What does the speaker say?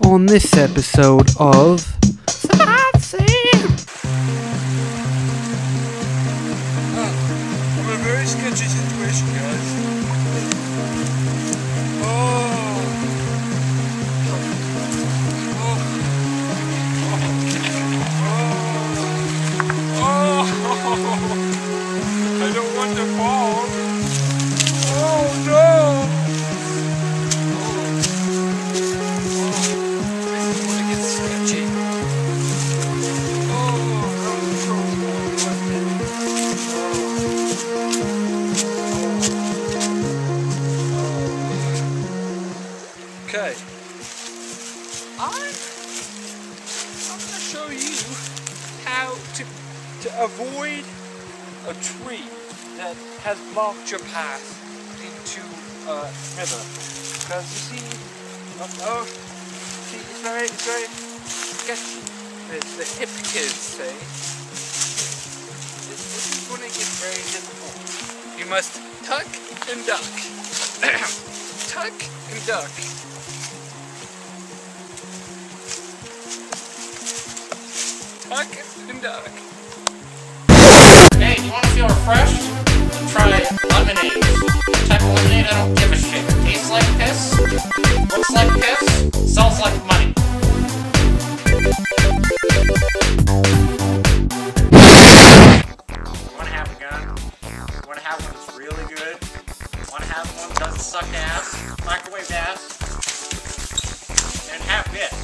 On this episode of Survive Sim! I'm in a very sketchy situation, guys. I don't want to fall. Oh no! This is when it gets sketchy. Okay. I'm going to show you how to avoid a tree that has blocked your path into a river. Because you see, see, it's very sketchy. The hip kids say. This is when it gets very difficult. You must tuck and duck. Tuck and duck. Tuck and duck. Hey, you want to feel refreshed? Try lemonade. Type of lemonade, I don't give a shit. Tastes like piss, looks like piss, smells like money. You want to have a gun? You want to have one that's really good? You want to have one that doesn't suck ass? Microwave ass? Then have this.